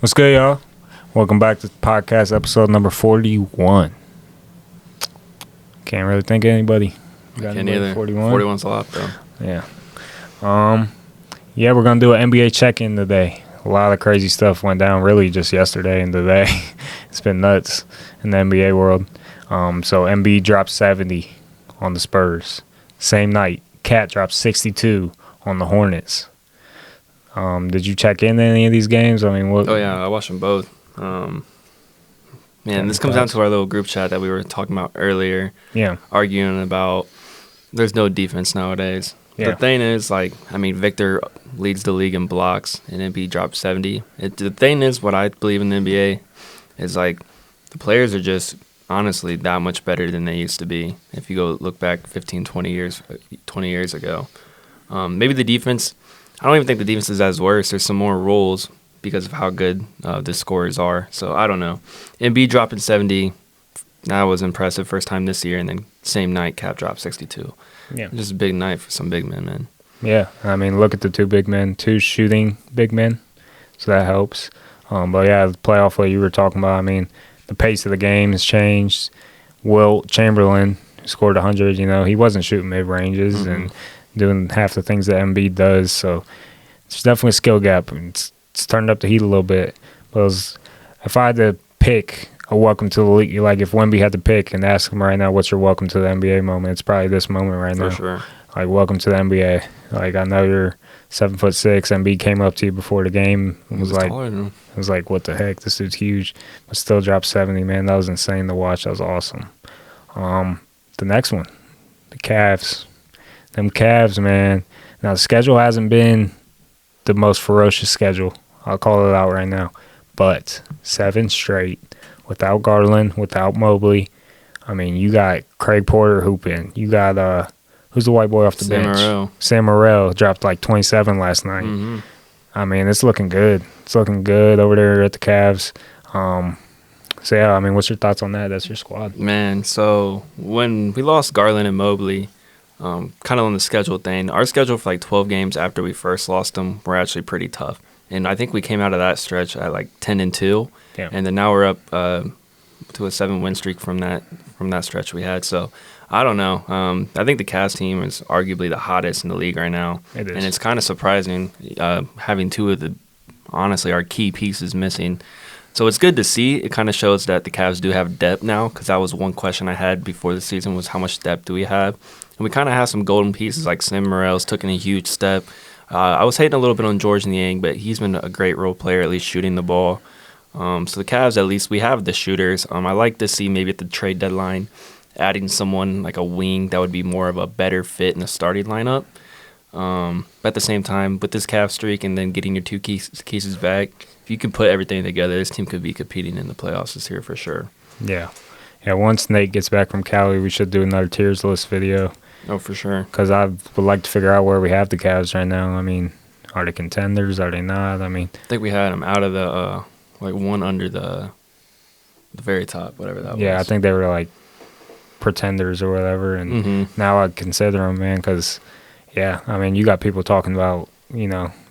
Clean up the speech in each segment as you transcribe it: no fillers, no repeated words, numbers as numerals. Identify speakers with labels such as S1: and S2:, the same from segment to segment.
S1: What's good, y'all? Welcome back to podcast episode number 41. Can't really think of anybody.
S2: Can't either.
S1: 41?
S2: 41's a lot, though.
S1: Yeah. Yeah, we're going to do an NBA check-in today. A lot of crazy stuff went down really just yesterday and today. It's been nuts in the NBA world. So Embiid dropped 70 on the Spurs. Same night, Cat dropped 62 on the Hornets. Did you check in any of these games? I mean, what?
S2: Oh, yeah, I watched them both. This comes down to our little group chat that we were talking about earlier.
S1: Yeah.
S2: Arguing about there's no defense nowadays.
S1: Yeah.
S2: The thing is, Victor leads the league in blocks, and Embiid dropped 70. The thing is, what I believe in the NBA is, the players are just honestly that much better than they used to be. If you go look back 15, 20 years ago. Maybe the defense, I don't even think the defense is as worse. There's some more roles because of how good the scorers are. So, I don't know. Embiid dropping 70, that was impressive. First time this year, and then same night, Cap dropped 62.
S1: Yeah.
S2: Just a big night for some big men, man.
S1: Yeah, I mean, look at the two big men, two shooting big men, so that helps. But, yeah, the playoff what you were talking about, I mean, the pace of the game has changed. Wilt Chamberlain scored 100, he wasn't shooting mid-ranges and doing half the things that Embiid does, so it's definitely a skill gap. It's turned up the heat a little bit. But if I had to pick a welcome to the league, if Wemby had to pick and ask him right now, what's your welcome to the NBA moment, it's probably this moment right now.
S2: For sure.
S1: Welcome to the NBA. I know you're 7'6". Embiid came up to you before the game. It was like, what the heck? This dude's huge. But still dropped 70, man. That was insane to watch. That was awesome. The next one, the Cavs. Them Cavs, man. Now, the schedule hasn't been the most ferocious schedule. I'll call it out right now. But 7 straight without Garland, without Mobley. I mean, you got Craig Porter hooping. You got, who's the white boy off the bench? Sam Morrell dropped 27 last night.
S2: Mm-hmm.
S1: I mean, it's looking good. It's looking good over there at the Cavs. So, yeah, I mean, what's your thoughts on that? That's your squad.
S2: Man, so when we lost Garland and Mobley, kind of on the schedule thing, our schedule for 12 games after we first lost them were actually pretty tough. And I think we came out of that stretch at 10-2.
S1: Yeah.
S2: And then now we're up to a 7-win streak from that stretch we had. So, I don't know. I think the Cavs team is arguably the hottest in the league right now.
S1: It is.
S2: And it's kind of surprising having two of our key pieces missing. So it's good to see. It kind of shows that the Cavs do have depth now, because that was one question I had before the season was how much depth do we have? And we kind of have some golden pieces like Sam Morrell's taking a huge step. I was hating a little bit on George Niang, but he's been a great role player, at least shooting the ball. So the Cavs, at least we have the shooters. I like to see maybe at the trade deadline adding someone like a wing that would be more of a better fit in the starting lineup. But at the same time, with this Cavs streak and then getting your two cases back, if you can put everything together, this team could be competing in the playoffs this year for sure.
S1: Yeah. Yeah, once Nate gets back from Cali, we should do another tiers list video.
S2: Oh, for sure.
S1: Because I would like to figure out where we have the Cavs right now. I mean, are they contenders? Are they not? I mean,
S2: I think we had them out of the one under the very top, whatever that was.
S1: Yeah, I think they were pretenders or whatever, and now I consider them, man, because, yeah, I mean, you got people talking about,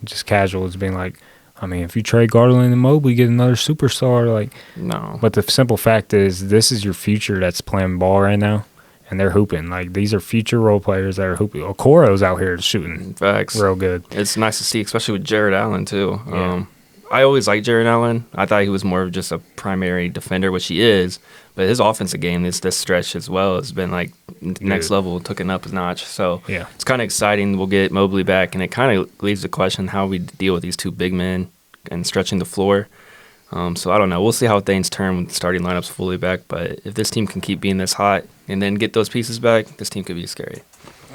S1: just casuals being like, I mean, if you trade Garland and Mobley, get another superstar,
S2: no.
S1: But the simple fact is, this is your future that's playing ball right now, and they're hooping. These are future role players that are hooping. Okoro's out here shooting.
S2: Facts.
S1: Real good.
S2: It's nice to see, especially with Jared Allen, too.
S1: Yeah.
S2: I always liked Jared Allen. I thought he was more of just a primary defender, which he is. But his offensive game, this stretch as well, has been next level, took it up a notch. So
S1: yeah,
S2: it's kind of exciting. We'll get Mobley back, and it kind of leaves the question how we deal with these two big men and stretching the floor. So I don't know. We'll see how things turn when the starting lineup's fully back. But if this team can keep being this hot and then get those pieces back, this team could be scary.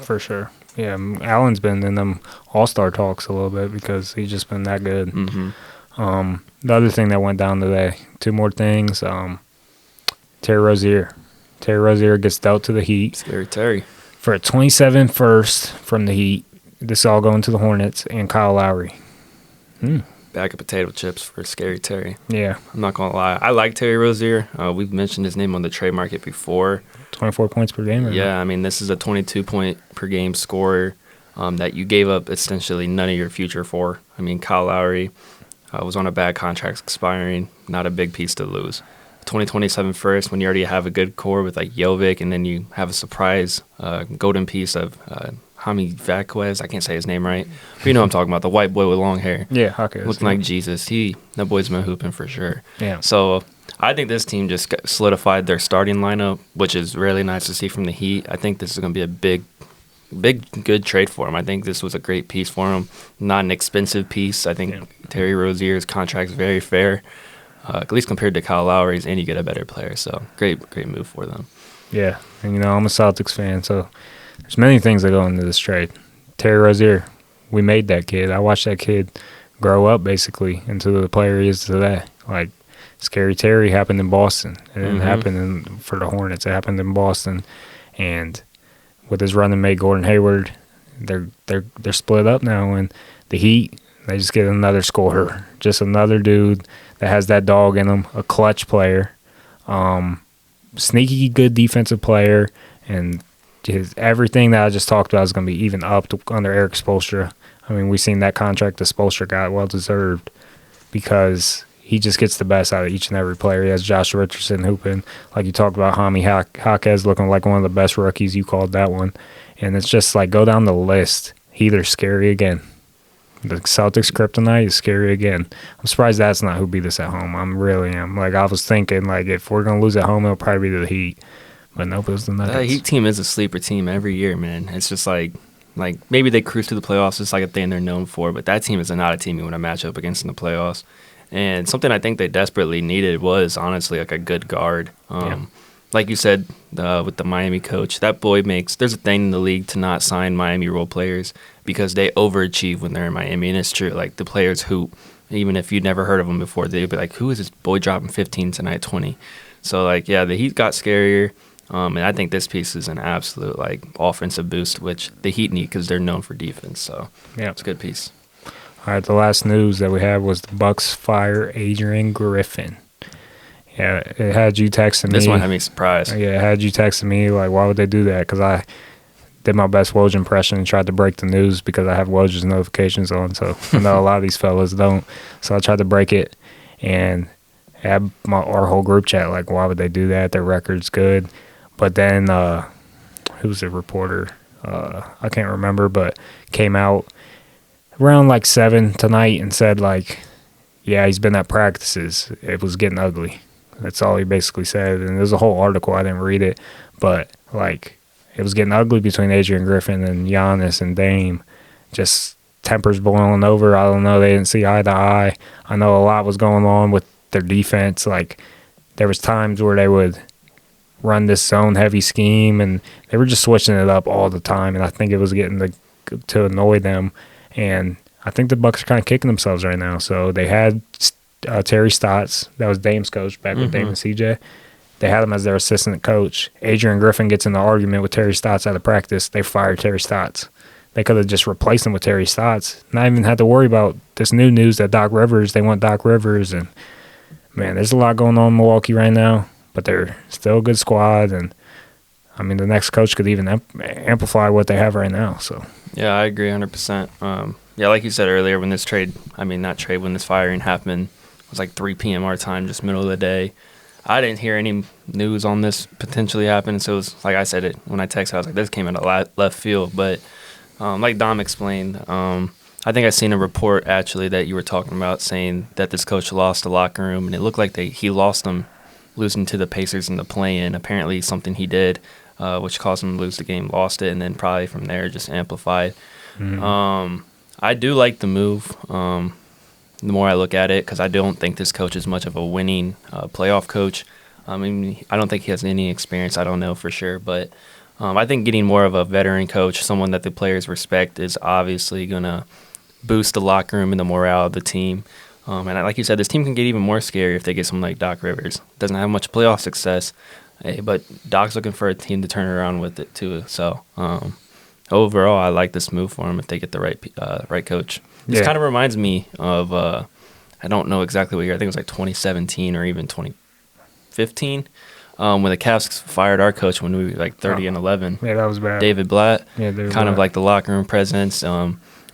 S1: For sure. Yeah, Allen's been in them all-star talks a little bit because he's just been that good.
S2: Mm-hmm.
S1: The other thing that went down today, two more things. Terry Rozier. Terry Rozier gets dealt to the Heat.
S2: Scary Terry.
S1: For a 27 first from the Heat. This all going to the Hornets and Kyle Lowry.
S2: Bag of potato chips for Scary Terry.
S1: Yeah.
S2: I'm not going to lie. I like Terry Rozier. We've mentioned his name on the trade market before.
S1: 24 points per game?
S2: Yeah, I mean, this is a 22-point-per-game scorer that you gave up essentially none of your future for. I mean, Kyle Lowry, was on a bad contract expiring. Not a big piece to lose. 2027 first, when you already have a good core with like Jovic, and then you have a surprise golden piece of Hami Vaquez. I can't say his name right, but you know what I'm talking about, the white boy with long hair.
S1: Yeah, Hawkins.
S2: Looking like Jesus. That boy's been hooping for sure.
S1: Yeah.
S2: So I think this team just solidified their starting lineup, which is really nice to see from the Heat. I think this is going to be a big, good trade for him. I think this was a great piece for him. Not an expensive piece. I think Terry Rozier's contract is very fair, at least compared to Kyle Lowry's, and you get a better player. So great move for them.
S1: Yeah, and I'm a Celtics fan, so there's many things that go into this trade. Terry Rozier, we made that kid. I watched that kid grow up basically into the player he is today. Like, Scary Terry happened in Boston. It didn't happen for the Hornets. It happened in Boston, and with his running mate Gordon Hayward, they're split up now. And the Heat, they just get another scorer, just another dude that has that dog in him, a clutch player, sneaky good defensive player, and everything that I just talked about is going to be even up under Eric Spoelstra. I mean, we've seen that contract that Spoelstra got, well deserved, because he just gets the best out of each and every player. He has Josh Richardson hooping, like you talked about, Hami Jaquez looking like one of the best rookies. You called that one. And it's just like, go down the list. They're scary again. The Celtics kryptonite is scary again. I'm surprised that's not who beat us at home. I really am. Like, I was thinking, like, if we're going to lose at home, it'll probably be to the Heat. But nope, it was the Nuggets.
S2: That Heat team is a sleeper team every year, man. It's just like maybe they cruise through the playoffs. It's like a thing they're known for. But that team is not a team you want to match up against in the playoffs. And something I think they desperately needed was, honestly, like a good guard. Like you said with the Miami coach, that boy there's a thing in the league to not sign Miami role players because they overachieve when they're in Miami. And it's true. Like, the players hoop. Even if you'd never heard of them before, they'd be like, who is this boy dropping 15 tonight, 20? So, like, yeah, the Heat got scarier. And I think this piece is an absolute, like, offensive boost, which the Heat need because they're known for defense. So, yeah, it's a good piece.
S1: All right, the last news that we had was the Bucks fire Adrian Griffin. Yeah, it had you texting me.
S2: This one had me surprised.
S1: Yeah, it had you texting me, like, why would they do that? Because I did my best Woj impression and tried to break the news because I have Woj's notifications on, so I know a lot of these fellas don't. So I tried to break it and had our whole group chat, like, why would they do that? Their record's good. But then, who's the reporter? I can't remember, but came out around like 7 tonight and said, like, yeah, he's been at practices. It was getting ugly. That's all he basically said. And there's a whole article. I didn't read it. But, like, it was getting ugly between Adrian Griffin and Giannis and Dame. Just tempers boiling over. I don't know. They didn't see eye to eye. I know a lot was going on with their defense. Like, there was times where they would run this zone-heavy scheme, and they were just switching it up all the time. And I think it was getting to annoy them. And I think the Bucks are kind of kicking themselves right now. So they had Terry Stotts. That was Dame's coach back with Dame and CJ. They had him as their assistant coach. Adrian Griffin gets in the argument with Terry Stotts out of practice. They fired Terry Stotts. They could have just replaced him with Terry Stotts. Not even had to worry about this new news that they want Doc Rivers. And, man, there's a lot going on in Milwaukee right now. But they're still a good squad. And, I mean, the next coach could even amplify what they have right now. So
S2: yeah, I agree 100%. Yeah, like you said earlier, when this firing happened, it was like 3 p.m. our time, just middle of the day. I didn't hear any news on this potentially happening, so it was, like I said it when I texted, I was like, this came out of left field. But like Dom explained, I think I seen a report actually that you were talking about saying that this coach lost the locker room, and it looked like he lost them losing to the Pacers in the play-in. Apparently something he did, which caused him to lose the game, lost it, and then probably from there just amplified. I do like the move. The more I look at it, because I don't think this coach is much of a winning playoff coach. I mean, I don't think he has any experience. I don't know for sure, but I think getting more of a veteran coach, someone that the players respect, is obviously going to boost the locker room and the morale of the team. And like you said, this team can get even more scary if they get someone like Doc Rivers. Doesn't have much playoff success, but Doc's looking for a team to turn around with it too. So overall, I like this move for him if they get the right coach. This kind of reminds me of, I don't know exactly what year, I think it was like 2017 or even 2015, when the Cavs fired our coach when we were like 30 and 11.
S1: Yeah, that was bad.
S2: David Blatt,
S1: kind
S2: of like the locker room presence.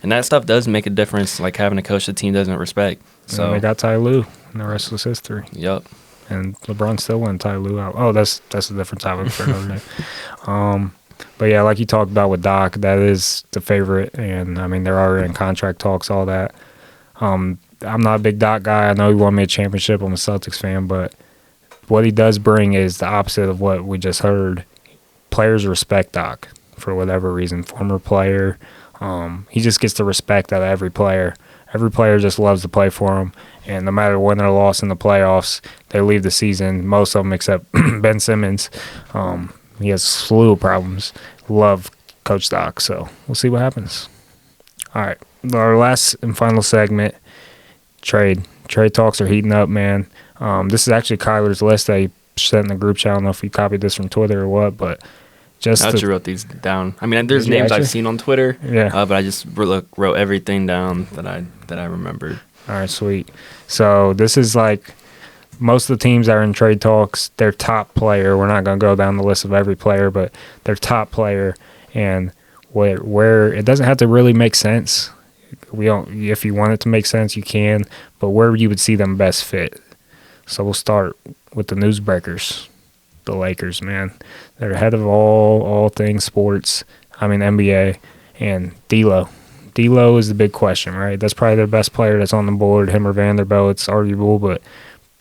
S2: And that stuff does make a difference, like having a coach the team doesn't respect. So
S1: and they got Ty Lue, and the rest was history.
S2: Yep.
S1: And LeBron still won Ty Lue out. Oh, that's a different topic for another day. But yeah, like you talked about with Doc, that is the favorite, and I mean they're already in contract talks, all that. I'm not a big Doc guy. I know he won me a championship. I'm a Celtics fan, but what he does bring is the opposite of what we just heard. Players respect Doc for whatever reason. Former player, he just gets the respect out of every player. Every player just loves to play for him, and no matter win or loss in the playoffs, they leave the season. Most of them, except Ben Simmons, he has a slew of problems. Love Coach Doc, so we'll see what happens. All right, our last and final segment, trade. Trade talks are heating up, man. This is actually Kyler's list that he sent in the group chat. I don't know if he copied this from Twitter or what, but just
S2: I actually wrote these down. I mean, there's names I've seen on Twitter, but I just wrote everything down that I remembered.
S1: All right, sweet. So this is like most of the teams that are in trade talks, their top player. We're not going to go down the list of every player, but their top player, and where it doesn't have to really make sense. We don't. If you want it to make sense, you can, but where you would see them best fit. So we'll start with the newsbreakers, the Lakers, man. They're ahead of all things sports. I mean NBA, and D'Lo. D'Lo is the big question, right? That's probably their best player that's on the board. Him or Vanderbilt, it's arguable, but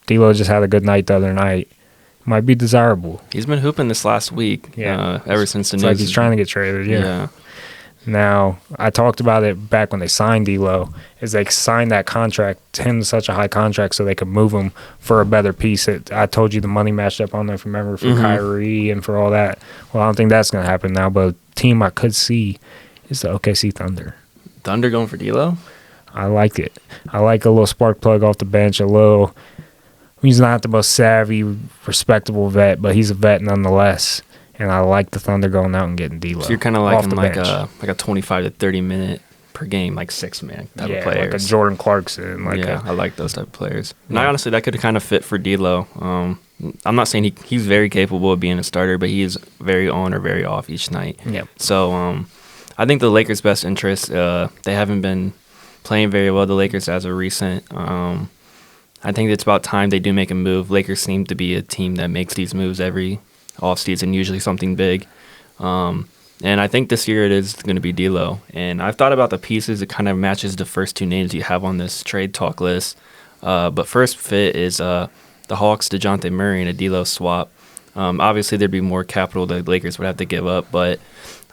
S1: D'Lo just had a good night the other night. Might be desirable.
S2: He's been hooping this last week. Ever since the news.
S1: Like he's trying to get traded. Yeah. Now, I talked about it back when they signed D'Lo, is they signed that contract, him to such a high contract so they could move him for a better piece. I told you the money matched up on there, if you remember, for Kyrie and for all that. Well, I don't think that's going to happen now, but a team I could see is the OKC Thunder.
S2: Thunder going for D'Lo?
S1: I like it. I like a little spark plug off the bench, he's not the most savvy, respectable vet, but he's a vet nonetheless. And I like the Thunder going out and getting D'Lo.
S2: So you're kind of like him like a 25 to 30 minute per game, like 6-man type of players.
S1: Like a Jordan Clarkson.
S2: I like those type of players. And I honestly, that could kind of fit for D'Lo. I'm not saying he's very capable of being a starter, but he is very on or very off each night.
S1: Yep.
S2: So I think the Lakers' best interest, they haven't been playing very well, the Lakers, as of recent. I think it's about time they do make a move. Lakers seem to be a team that makes these moves every offseason, usually something big. And I think this year it is going to be D'Lo. And I've thought about the pieces. It kind of matches the first two names you have on this trade talk list. But first fit is the Hawks, DeJounte Murray, and a D'Lo swap. Obviously, there'd be more capital the Lakers would have to give up, but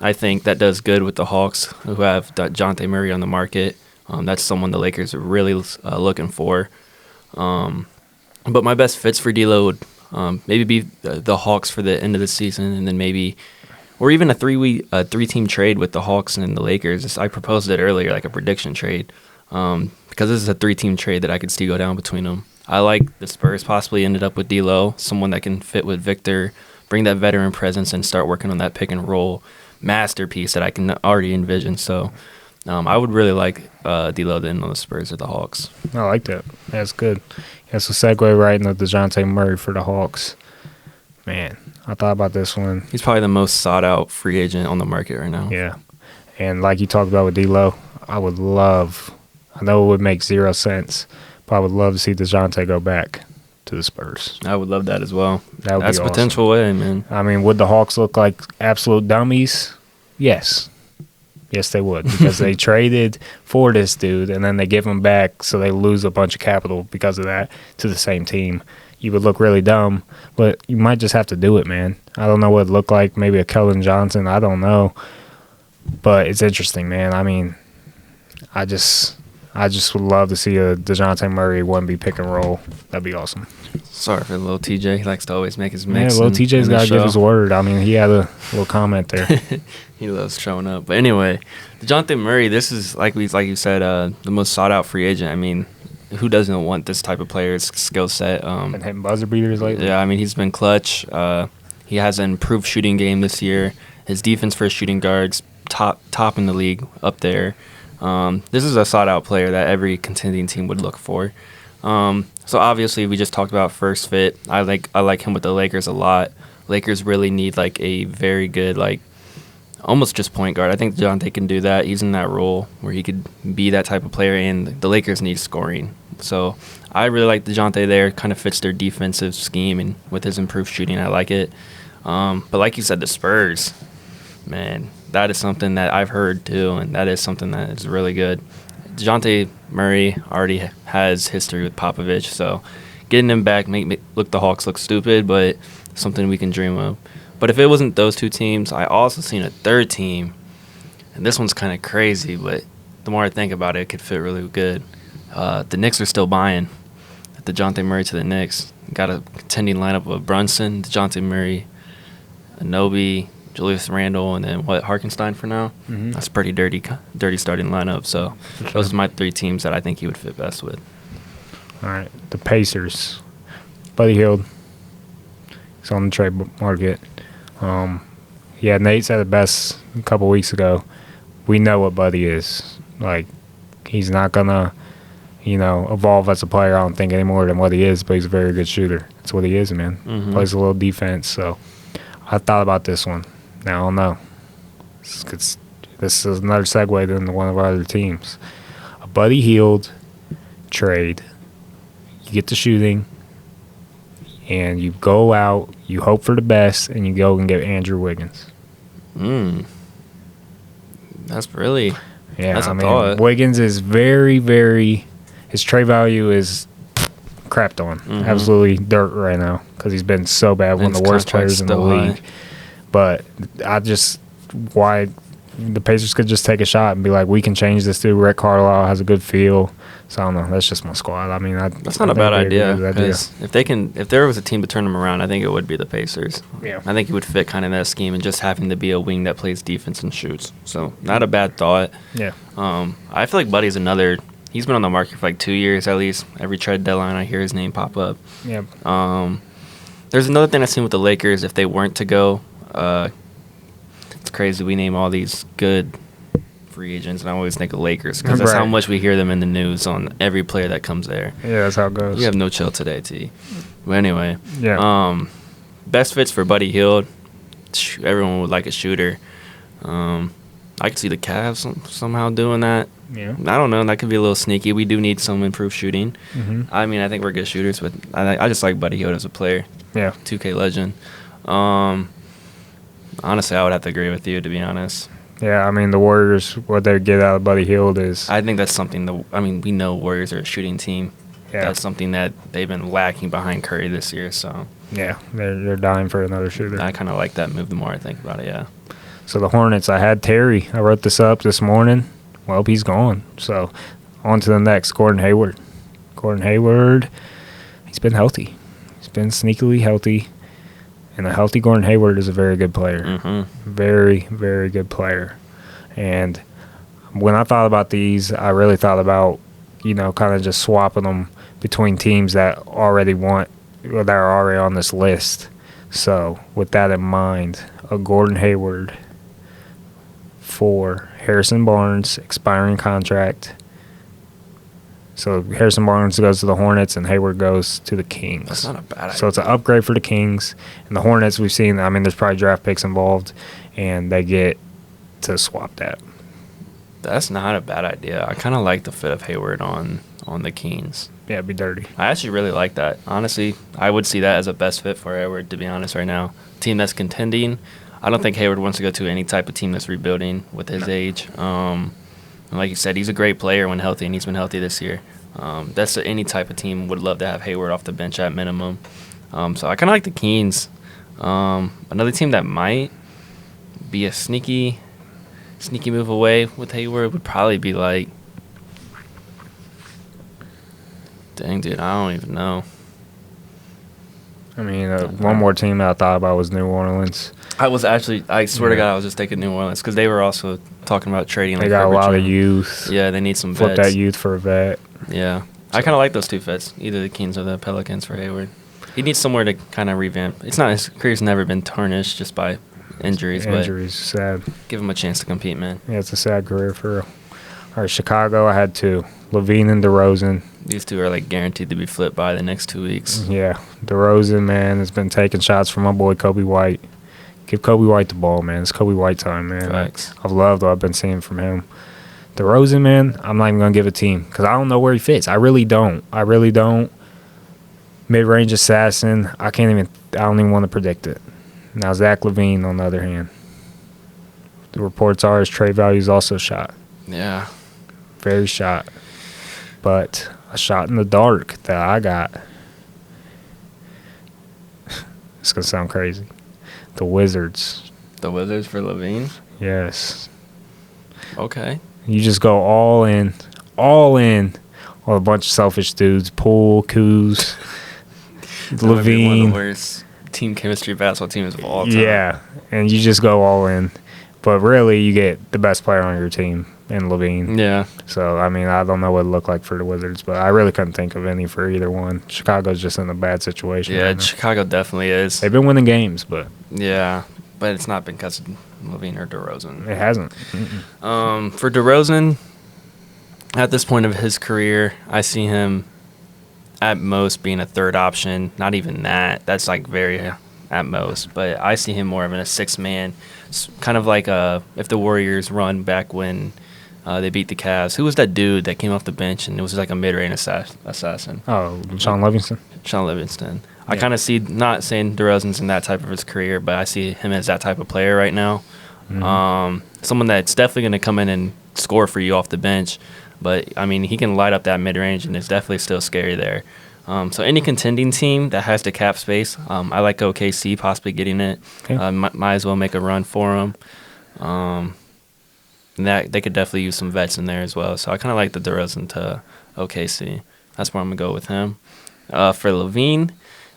S2: I think that does good with the Hawks, who have DeJounte Murray on the market. That's someone the Lakers are really looking for. But my best fits for D'Lo would maybe be the Hawks for the end of the season, and then maybe, or even a three-team trade with the Hawks and the Lakers. I proposed it earlier, like a prediction trade, because this is a three-team trade that I could see go down between them. I like the Spurs possibly ended up with D'Lo, someone that can fit with Victor, bring that veteran presence, and start working on that pick-and-roll masterpiece that I can already envision. So I would really like D'Lo to end on the Spurs or the Hawks.
S1: I like that. That's good. That's a segue right into DeJounte Murray for the Hawks. Man, I thought about this one.
S2: He's probably the most sought-out free agent on the market right now.
S1: Yeah. And like you talked about with D'Lo, I know it would make 0 sense, but I would love to see DeJounte go back to the Spurs.
S2: I would love that as well.
S1: That's
S2: a
S1: awesome.
S2: Potential way, man.
S1: I mean, would the Hawks look like absolute dummies? Yes. Yes, they would, because they traded for this dude, and then they give him back, so they lose a bunch of capital because of that to the same team. You would look really dumb, but you might just have to do it, man. I don't know what it looked like. Maybe a Kellen Johnson. I don't know. But it's interesting, man. I mean, I just would love to see a DeJounte Murray 1B pick and roll. That'd be awesome.
S2: Sorry for little TJ. He likes to always make his mix.
S1: Yeah, little TJ's got to give his word. I mean, he had a little comment there.
S2: He loves showing up. But anyway, DeJounte Murray, this is, like you said, the most sought-out free agent. I mean, who doesn't want this type of player's skill set?
S1: Been hitting buzzer beaters lately.
S2: Yeah, I mean, he's been clutch. He has an improved shooting game this year. His defense for shooting guards, top in the league, up there. This is a sought-out player that every contending team would look for. So obviously, we just talked about first fit. I like him with the Lakers a lot. Lakers really need like a very good almost just point guard. I think DeJounte can do that. He's in that role where he could be that type of player, and the Lakers need scoring. So I really like DeJounte there. Kind of fits their defensive scheme, and with his improved shooting, I like it. But like you said, the Spurs, man, that is something that I've heard too, and that is something that is really good. DeJounte Murray already has history with Popovich, so getting him back make the Hawks look stupid, but something we can dream of. But if it wasn't those two teams, I also seen a third team, and this one's kind of crazy, but the more I think about it, it could fit really good. The Knicks are still buying DeJounte Murray to the Knicks. Got a contending lineup of Brunson, DeJounte Murray, Anobi, Julius Randle, and then Harkenstein for now. Mm-hmm. That's a pretty dirty starting lineup. So those are my three teams that I think he would fit best with.
S1: All right, the Pacers. Buddy Hield. He's on the trade market. Yeah, Nate said it best a couple weeks ago. We know what Buddy is. Like, he's not gonna, evolve as a player. I don't think any more than what he is, but he's a very good shooter. That's what he is, man. Mm-hmm. Plays a little defense. So I thought about this one. Now I don't know. This is another segue to one of our other teams. A Buddy Hield trade. You get the shooting, and you go out, you hope for the best, and you go and get Andrew Wiggins.
S2: That's really that's
S1: thought. Wiggins is very, very – his trade value is crapped on. Mm-hmm. Absolutely dirt right now because he's been so bad, one of the worst players in the league. But why the Pacers could just take a shot and be like, we can change this dude. Rick Carlisle has a good feel. So I don't know. That's just my squad. I mean,
S2: that's not a bad idea. Because if there was a team to turn him around, I think it would be the Pacers.
S1: Yeah,
S2: I think he would fit kind of that scheme and just having to be a wing that plays defense and shoots. So not a bad thought.
S1: Yeah.
S2: I feel like Buddy's another. He's been on the market for like 2 years at least. Every trade deadline, I hear his name pop up.
S1: Yeah.
S2: There's another thing I've seen with the Lakers. If they weren't to go, it's crazy. We name all these good free agents, and I always think of Lakers because that's how much we hear them in the news on every player that comes there.
S1: Yeah, that's how it goes.
S2: You have no chill today, T. But anyway,
S1: yeah.
S2: Best fits for Buddy Hield. Everyone would like a shooter. I could see the Cavs somehow doing that.
S1: Yeah.
S2: I don't know. That could be a little sneaky. We do need some improved shooting.
S1: Mm-hmm.
S2: I mean, I think we're good shooters, but I just like Buddy Hield as a player.
S1: Yeah.
S2: 2K legend. Honestly, I would have to agree with you, to be honest.
S1: Yeah, I mean, the Warriors, what they get out of Buddy Hield is...
S2: I think that's something we know Warriors are a shooting team. Yeah. That's something that they've been lacking behind Curry this year, so...
S1: Yeah, they're dying for another shooter.
S2: I kind of like that move the more I think about it, yeah.
S1: So the Hornets, I had Terry. I wrote this up this morning. Well, he's gone. So on to the next, Gordon Hayward. Gordon Hayward, he's been healthy. He's been sneakily healthy. And a healthy Gordon Hayward is a very good player.
S2: Mm-hmm.
S1: Very, very good player. And when I thought about these, I really thought about, kind of just swapping them between teams that already want, or that are already on this list. So with that in mind, a Gordon Hayward for Harrison Barnes, expiring contract. So Harrison Barnes goes to the Hornets and Hayward goes to the Kings.
S2: That's not a bad idea.
S1: So it's an upgrade for the Kings. And the Hornets, we've seen, there's probably draft picks involved, and they get to swap that.
S2: That's not a bad idea. I kind of like the fit of Hayward on the Kings.
S1: Yeah, it'd be dirty.
S2: I actually really like that. Honestly, I would see that as a best fit for Hayward, to be honest, right now. Team that's contending. I don't think Hayward wants to go to any type of team that's rebuilding with his age. And like you said, he's a great player when healthy, and he's been healthy this year. That's any type of team would love to have Hayward off the bench at minimum. So I kind of like the Kings. Another team that might be a sneaky move away with Hayward would probably be like, dang, dude, I don't even know.
S1: I mean, one more team that I thought about was New Orleans.
S2: I swear to God, I was just thinking New Orleans because they were also talking about trading.
S1: They got a lot of youth.
S2: Yeah, they need some vets.
S1: Flip that youth for a vet.
S2: Yeah. I kind of like those two vets, either the Kings or the Pelicans for Hayward. He needs somewhere to kind of revamp. His career's never been tarnished just by injuries.
S1: Injuries, sad.
S2: Give him a chance to compete, man.
S1: Yeah, it's a sad career for real. All right, Chicago, I had two. Levine and DeRozan.
S2: These two are guaranteed to be flipped by the next 2 weeks.
S1: Yeah, DeRozan, man, has been taking shots from my boy Kobe White. Give Kobe White the ball, man. It's Kobe White time, man. I've loved what I've been seeing from him. DeRozan, man, I'm not even going to give a team because I don't know where he fits. I really don't. Mid-range assassin. I don't even want to predict it. Now, Zach LaVine, on the other hand. The reports are his trade value is also shot.
S2: Yeah.
S1: Very shot. But a shot in the dark that I got. It's going to sound crazy. The Wizards.
S2: The Wizards for LaVine?
S1: Yes.
S2: Okay.
S1: You just go all in on a bunch of selfish dudes. Poole, Kuz, LaVine.
S2: One of the worst team chemistry basketball teams of all time.
S1: Yeah, and you just go all in. But really, you get the best player on your team in LaVine.
S2: Yeah.
S1: So, I mean, I don't know what it looked like for the Wizards, but I really couldn't think of any for either one. Chicago's just in a bad situation.
S2: Yeah, right, Chicago definitely is.
S1: They've been winning games, but...
S2: Yeah, but it's not been because of LaVine or DeRozan.
S1: It hasn't.
S2: For DeRozan, at this point of his career, I see him at most being a third option. Not even that. That's like very at most. But I see him more of in a six-man. It's kind of like if the Warriors run back when they beat the Cavs. Who was that dude that came off the bench and it was like a mid-range assassin?
S1: Oh, Sean Livingston?
S2: Sean Livingston. Yeah. I kind of see, not saying DeRozan's in that type of his career, but I see him as that type of player right now. Mm-hmm. Someone that's definitely going to come in and score for you off the bench. But, I mean, he can light up that mid-range, and it's definitely still scary there. So any contending team that has the cap space, I like OKC possibly getting it. Okay. Might as well make a run for them. And that they could definitely use some vets in there as well. So I kind of like the DeRozan to OKC. That's where I'm going to go with him. For LaVine,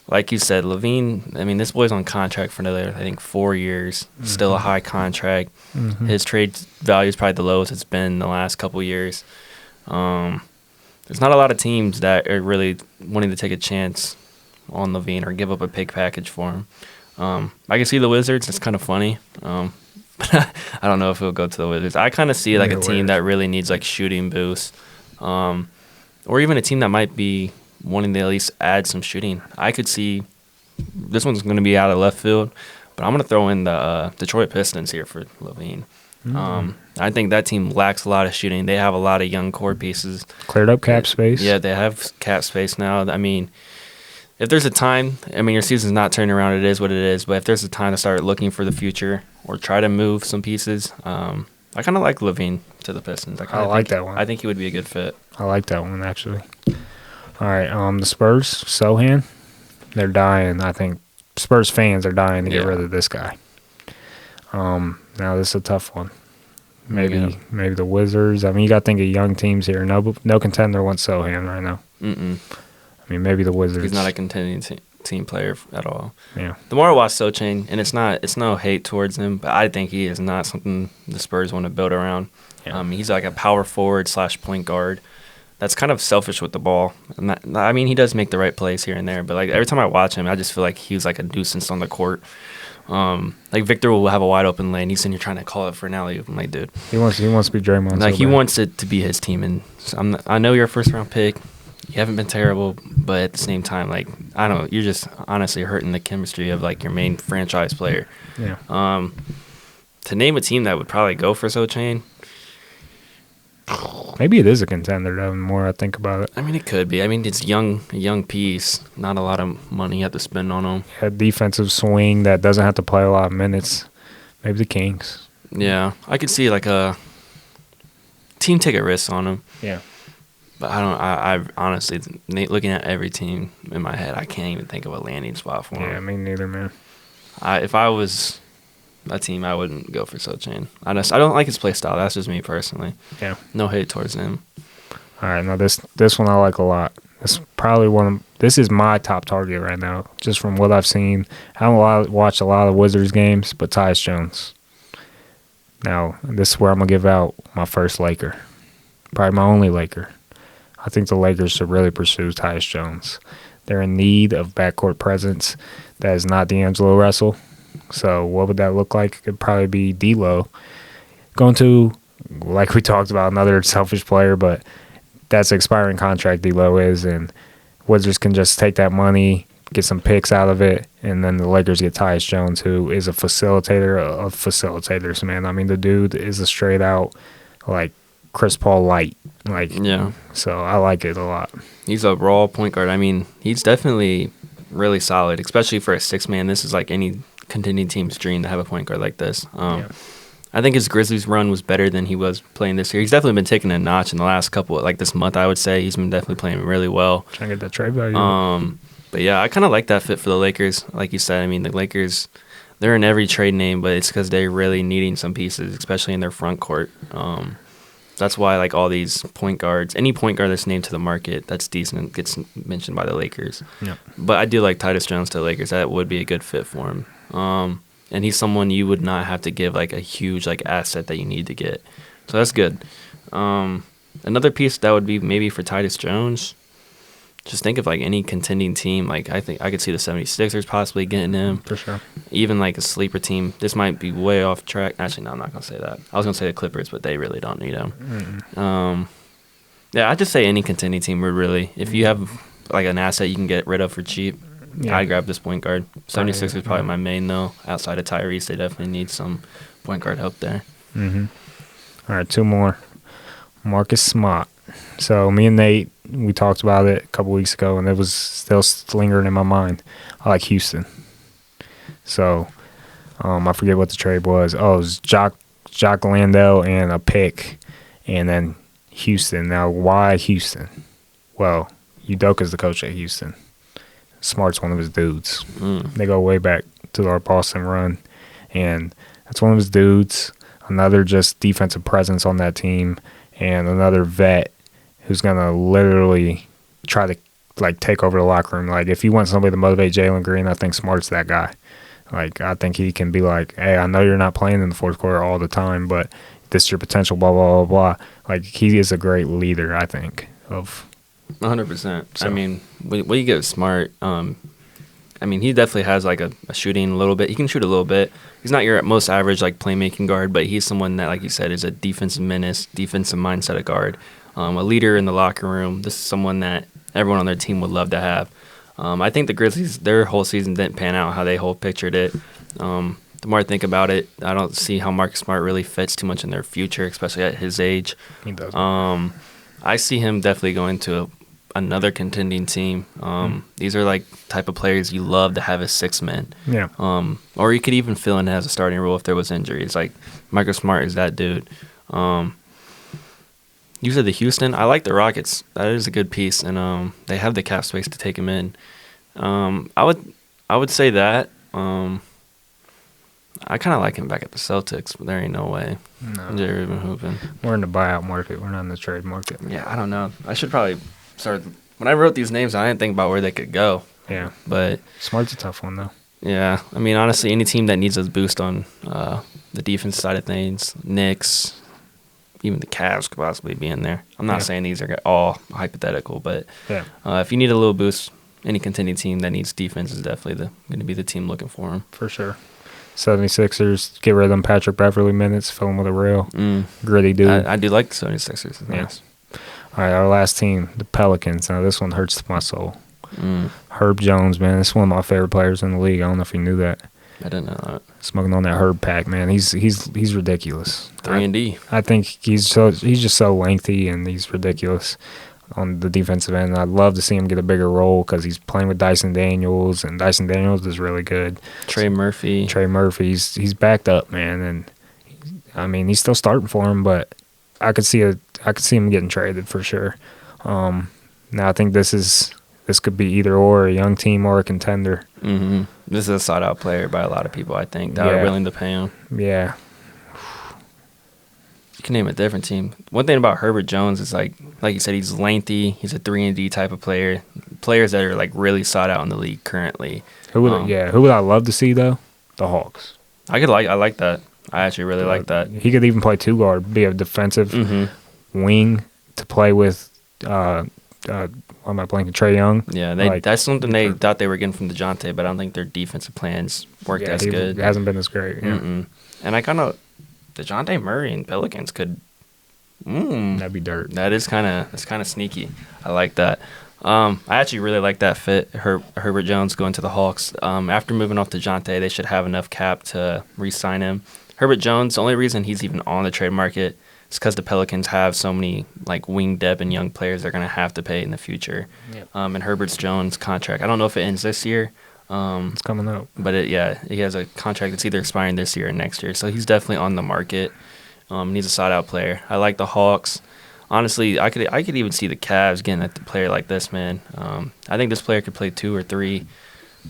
S2: like you said, LaVine, I mean, this boy's on contract for another, I think, 4 years. Mm-hmm. Still a high contract. Mm-hmm. His trade value is probably the lowest it's been in the last couple years. There's not a lot of teams that are really wanting to take a chance on LaVine or give up a pick package for him. I can see the Wizards. It's kind of funny. But I don't know if he'll go to the Wizards. I kind of see like a team that really needs like shooting boosts, or even a team that might be wanting to at least add some shooting. I could see this one's going to be out of left field, but I'm going to throw in the Detroit Pistons here for LaVine. Mm-hmm. I think that team lacks a lot of shooting. They have a lot of young core pieces.
S1: Cleared up cap space.
S2: Yeah, they have cap space now. I mean, if there's a time, I mean, your season's not turning around. It is what it is. But if there's a time to start looking for the future or try to move some pieces, I kind of like LaVine to the Pistons.
S1: I like that one.
S2: I think he would be a good fit.
S1: I like that one, actually. All right, the Spurs, Sohan, they're dying. I think Spurs fans are dying to get rid of this guy. Now this is a tough one. Maybe the Wizards. I mean, you got to think of young teams here. No contender wants Sohan right now. I mean, maybe the Wizards.
S2: He's not a contending team player at all.
S1: Yeah.
S2: The more I watch Sochain, and it's no hate towards him, but I think he is not something the Spurs want to build around. Yeah. He's like a power forward / point guard. That's kind of selfish with the ball. And I mean, he does make the right plays here and there, but like every time I watch him, I just feel like he's like a nuisance on the court. Like Victor will have a wide open lane. He's in here trying to call it for an alley. I'm like, dude,
S1: he wants to be Draymond.
S2: Like he wants it to be his team, and I know you're a first round pick. You haven't been terrible, but at the same time, like I don't know, you're just honestly hurting the chemistry of like your main franchise player.
S1: Yeah.
S2: To name a team that would probably go for Sochain.
S1: Maybe it is a contender, though, the more I think about it.
S2: I mean, it could be. I mean, it's a young piece. Not a lot of money you have to spend on him.
S1: A defensive swing that doesn't have to play a lot of minutes. Maybe the Kings.
S2: Yeah. I could see, like, a team take a risk on him.
S1: Yeah.
S2: But I honestly, looking at every team in my head, I can't even think of a landing spot for him.
S1: Yeah, me neither, man.
S2: If I was that team, I wouldn't go for Sochain. I don't like his play style. That's just me personally.
S1: Yeah.
S2: No hate towards him.
S1: All right, now this one I like a lot. This is my top target right now, just from what I've seen. I haven't watched a lot of Wizards games, but Tyus Jones. Now, this is where I'm going to give out my first Laker. Probably my only Laker. I think the Lakers should really pursue Tyus Jones. They're in need of backcourt presence that is not D'Angelo Russell. So what would that look like? It could probably be D'Lo going to, like we talked about, another selfish player, but that's an expiring contract D'Lo is, and Wizards can just take that money, get some picks out of it, and then the Lakers get Tyus Jones, who is a facilitator of facilitators, man. I mean, the dude is a straight out like Chris Paul light, like
S2: Yeah.
S1: So I like it a lot.
S2: He's a raw point guard. I mean, he's definitely really solid, especially for a 6-man. This is like any contending team's dream to have a point guard like this. I think his Grizzlies run was better than he was playing this year. He's definitely been taking a notch in the last couple, like this month, I would say. He's been definitely playing really well.
S1: Trying to get that trade value.
S2: But yeah, I kind of like that fit for the Lakers. Like you said, I mean, the Lakers, they're in every trade name, but it's because they're really needing some pieces, especially in their front court. That's why like all these point guards, any point guard that's named to the market that's decent gets mentioned by the Lakers.
S1: Yeah.
S2: But I do like Tyus Jones to the Lakers. That would be a good fit for him. And he's someone you would not have to give like a huge like asset that you need to get. So that's good. Another piece that would be maybe for Tyus Jones, just think of like any contending team. Like I think I could see the 76ers possibly getting him.
S1: For sure.
S2: Even like a sleeper team. This might be way off track. Actually, no, I'm not going to say that. I was going to say the Clippers, but they really don't need him.
S1: Mm-hmm.
S2: Yeah, I'd just say any contending team would really, if you have like an asset you can get rid of for cheap, I'd grab this point guard. 76ers is probably my main though. Outside of Tyrese, they definitely need some point guard help there.
S1: Mm-hmm. All right, 2 more. Marcus Smart. So me and Nate, we talked about it a couple weeks ago, and it was still lingering in my mind. I like Houston. So I forget what the trade was. Oh, it was Jock Landale and a pick, and then Houston. Now, why Houston? Well, Udoka's the coach at Houston. Smart's one of his dudes. They go way back to our Boston run, and that's one of his dudes. Another just defensive presence on that team, and another vet who's gonna literally try to like take over the locker room. Like if you want somebody to motivate Jalen Green, I think Smart's that guy. Like I think he can be like, hey, I know you're not playing in the fourth quarter all the time, but this is your potential. Blah blah blah blah. Like he is a great leader, I think. Of
S2: 100%. So. I mean, when you get Smart, I mean, he definitely has like a shooting a little bit. He can shoot a little bit. He's not your most average like playmaking guard, but he's someone that, like you said, is a defensive menace, defensive mindset of guard, a leader in the locker room. This is someone that everyone on their team would love to have. I think the Grizzlies, their whole season didn't pan out how they whole pictured it. The more I think about it, I don't see how Marcus Smart really fits too much in their future, especially at his age.
S1: He does.
S2: I see him definitely going to another contending team. These are like type of players you love to have as 6-men.
S1: Yeah.
S2: Or you could even fill in as a starting role if there was injuries. Like Marcus Smart is that dude. You said the Houston. I like the Rockets. That is a good piece, and they have the cap space to take him in. I would say that. I kind of like him back at the Celtics, but there ain't no way.
S1: No.
S2: They're even hooping.
S1: We're in the buyout market. We're not in the trade market.
S2: Yeah, I don't know. I should probably start. When I wrote these names, I didn't think about where they could go.
S1: Yeah.
S2: But
S1: Smart's a tough one, though.
S2: Yeah. I mean, honestly, any team that needs a boost on the defense side of things, Knicks, even the Cavs could possibly be in there. I'm not saying these are all hypothetical, but if you need a little boost, any contending team that needs defense is definitely going to be the team looking for them.
S1: For sure. 76ers, get rid of them Patrick Beverly minutes, fill them with a real gritty dude.
S2: I do like the 76ers. Nice.
S1: All right, our last team, the Pelicans. Now, this one hurts my soul. Herb Jones, man. This is one of my favorite players in the league. I don't know if you knew that.
S2: I didn't know that.
S1: Smoking on that Herb pack, man. He's ridiculous.
S2: 3-and-D.
S1: I think he's just so lengthy, and he's ridiculous on the defensive end. I'd love to see him get a bigger role because he's playing with Dyson Daniels, and Dyson Daniels is really good.
S2: Trey Murphy,
S1: he's backed up, man, and I mean he's still starting for him, but I could see him getting traded for sure. Now I think this could be either or, a young team or a contender.
S2: Mm-hmm. This is a sought-out player by a lot of people, I think, that are willing to pay him.
S1: Yeah.
S2: You can name a different team. One thing about Herbert Jones is, like you said, he's lengthy. He's a 3-and-D type of player. Players that are, like, really sought out in the league currently.
S1: Who would I love to see, though? The Hawks.
S2: I like that. I actually really like that.
S1: He could even play 2-guard, be a defensive wing to play with am I blanking? Trae Young?
S2: Yeah, that's something they thought they were getting from DeJounte, but I don't think their defensive plans worked as good.
S1: It hasn't been as great. Yeah.
S2: And I kind of DeJounte Murray and Pelicans could.
S1: That'd be dirt.
S2: That's kind of sneaky. I like that. I actually really like that fit. Herbert Jones going to the Hawks. After moving off DeJounte, they should have enough cap to re-sign him. Herbert Jones, the only reason he's even on the trade market is because the Pelicans have so many like wing depth and young players they're going to have to pay in the future.
S1: Yep.
S2: And Herbert Jones' contract, I don't know if it ends this year.
S1: It's coming up.
S2: But he has a contract that's either expiring this year or next year. So he's definitely on the market. He's a sought-out player. I like the Hawks. Honestly, I could even see the Cavs getting a player like this, man. I think this player could play 2 or 3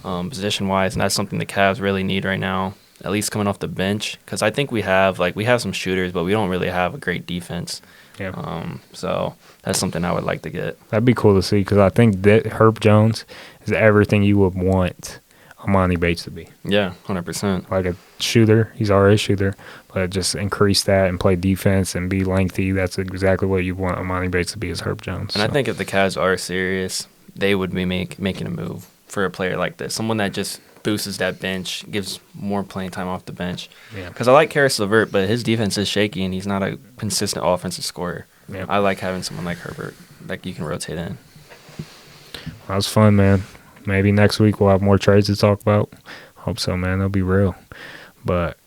S2: position-wise, and that's something the Cavs really need right now, at least coming off the bench. Because I think we have some shooters, but we don't really have a great defense.
S1: Yeah.
S2: So that's something I would like to get.
S1: That'd be cool to see because I think that Herb Jones is everything you would want Amani Bates to be.
S2: Yeah, 100%.
S1: Like a shooter. He's already a shooter, but just increase that and play defense and be lengthy. That's exactly what you want Amani Bates to be as Herb Jones.
S2: And I think if the Cavs are serious, they would be making a move for a player like this, someone that just boosts that bench, gives more playing time off the bench.
S1: Yeah. Because
S2: I like Karis LeVert, but his defense is shaky and he's not a consistent offensive scorer.
S1: Yeah.
S2: I like having someone like Herbert that you can rotate in.
S1: That was fun, man. Maybe next week we'll have more trades to talk about. Hope so, man. They'll be real. But,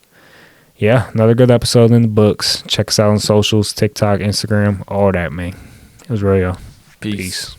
S1: yeah, another good episode in the books. Check us out on socials, TikTok, Instagram, all that, man. It was real, y'all.
S2: Peace.